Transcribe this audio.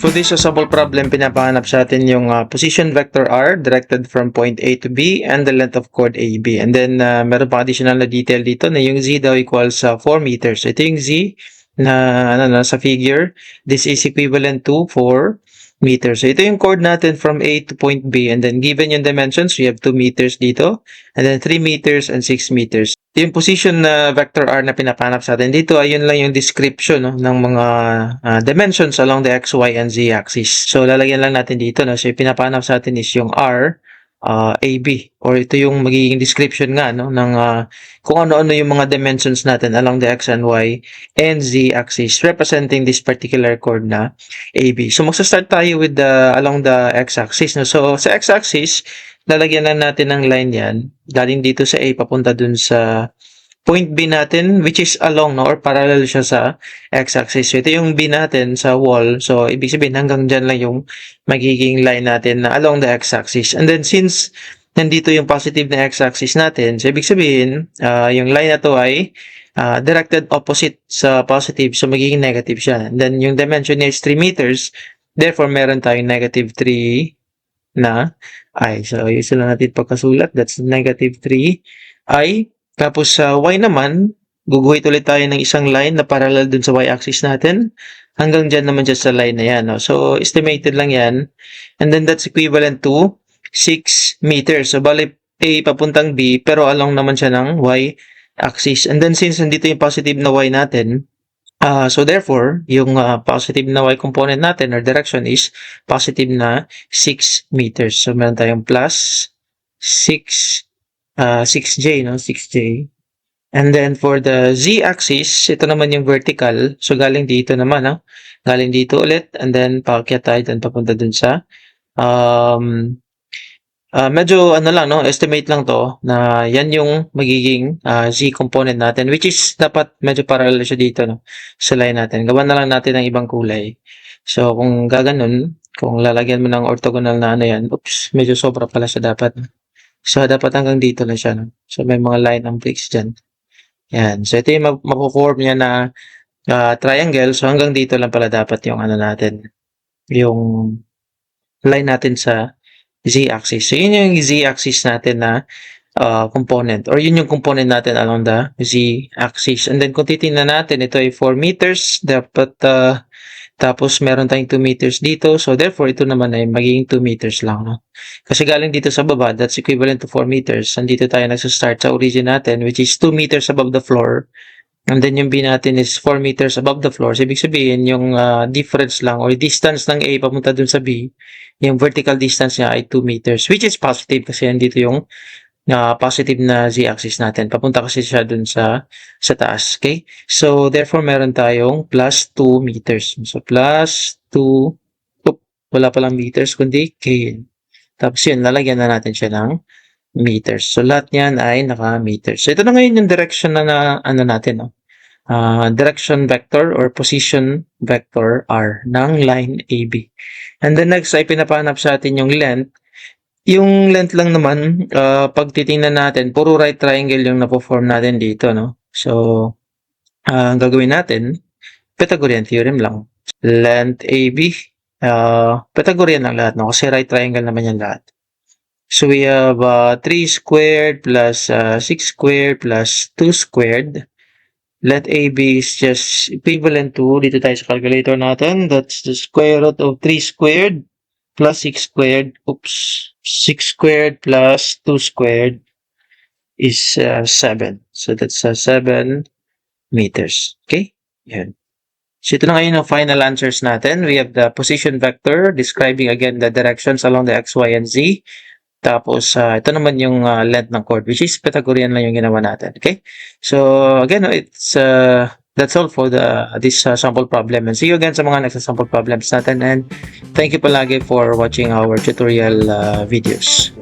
For this sample problem, pinapahanap sa atin yung position vector r directed from point A to B and the length of chord AB. And then, meron pa additional na detail dito na yung z daw equals 4 meters. Ito yung z na sa figure. This is equivalent to 4 meters. So, ito yung chord natin from A to point B. And then, given yung dimensions, we have 2 meters dito. And then, 3 meters and 6 meters. Yung position na vector r na pinapanap sa atin dito, ayun lang yung description no, ng mga dimensions along the x, y, and z axis. So, lalagyan lang natin dito. No? So, yung pinapanap sa atin is yung r, AB. Or ito yung magiging description nga no, ng kung ano-ano yung mga dimensions natin along the x and y and z axis representing this particular chord na AB. So, magsa-start tayo with along the x-axis. No? So, sa x-axis, lalagyan lang natin ng line yan. Galing dito sa A, papunta dun sa point B natin, which is along, no, or parallel siya sa x-axis. So, ito yung B natin sa wall. So, ibig sabihin, hanggang dyan lang yung magiging line natin na along the x-axis. And then, since nandito yung positive na x-axis natin, so, ibig sabihin, yung line na to ay directed opposite sa positive. So, magiging negative siya. And then, yung dimension niya is 3 meters. Therefore, meron tayong negative 3 na I. So, isa lang natin pagkasulat. That's negative 3 I. Tapos sa y naman, guguhit ulit tayo ng isang line na parallel dun sa y-axis natin. Hanggang dyan naman dyan sa line na yan. No? So, estimated lang yan. And then that's equivalent to 6 meters. So, bali A papuntang B, pero along naman siya ng y-axis. And then since nandito yung positive na y natin, so therefore, yung positive na y component natin or direction is positive na 6 meters. So meron tayong plus 6j, no? 6j. And then for the z-axis, ito naman yung vertical. So galing dito naman, no? Galing dito ulit. And then paakyat tayo dun papunta dun sa medyo ano lang, no? Estimate lang to na yan yung magiging z component natin, which is dapat medyo parallel siya dito, no? Sa line natin. Gawan na lang natin ng ibang kulay. So, kung gaganon, kung lalagyan mo ng orthogonal na ano yan, oops, medyo sobra pala siya dapat. So, dapat hanggang dito lang siya, no? So, may mga line ng breaks dyan. Yan. So, ito yung mapuform niya na triangle. So, hanggang dito lang pala dapat yung ano natin, yung line natin sa z-axis. So, yun yung z-axis natin na component. Or yun yung component natin along the z-axis. And then, kung titingnan natin, ito ay 4 meters. Dapat, tapos meron tayong 2 meters dito. So, therefore, ito naman ay magiging 2 meters lang. No? Kasi galing dito sa baba, that's equivalent to 4 meters. Nandito tayo nagsa-start sa origin natin, which is 2 meters above the floor. And then, yung B natin is 4 meters above the floor. So, ibig sabihin, yung difference lang or distance ng A papunta dun sa B, yung vertical distance niya ay 2 meters, which is positive kasi nandito yung positive na z-axis natin. Papunta kasi siya dun sa taas. Okay? So, therefore, meron tayong plus 2 meters. So, plus 2, wala palang meters, kundi K. Tapos yun, lalagyan na natin siya ng meters. So, lahat niyan ay naka-meters. So, ito na ngayon yung direction na ano natin, no? Direction vector or position vector R ng line AB. And then next ay pinapahanap sa atin yung length. Yung length lang naman, pag titingnan natin, puro right triangle yung napo-form natin dito, no? So, ang gagawin natin, Pythagorean theorem lang. Length AB, Pythagorean lang lahat, no? Kasi right triangle naman yan lahat. So, we have 3 squared plus 6 squared plus 2 squared. Let AB is just equivalent to, dito tayo sa calculator natin, that's the square root of 3 squared plus 6 squared. Oops, 6 squared plus 2 squared is 7. So, that's 7 meters. Okay? Yan. So, ito na ngayon ang final answers natin. We have the position vector describing again the directions along the x, y, and z. Tapos, ito naman yung length ng chord, which is Pythagorean lang yung ginawa natin. Okay? So, again, it's that's all for this sample problem. And see you again sa mga next sample problems natin. And thank you palagi for watching our tutorial videos.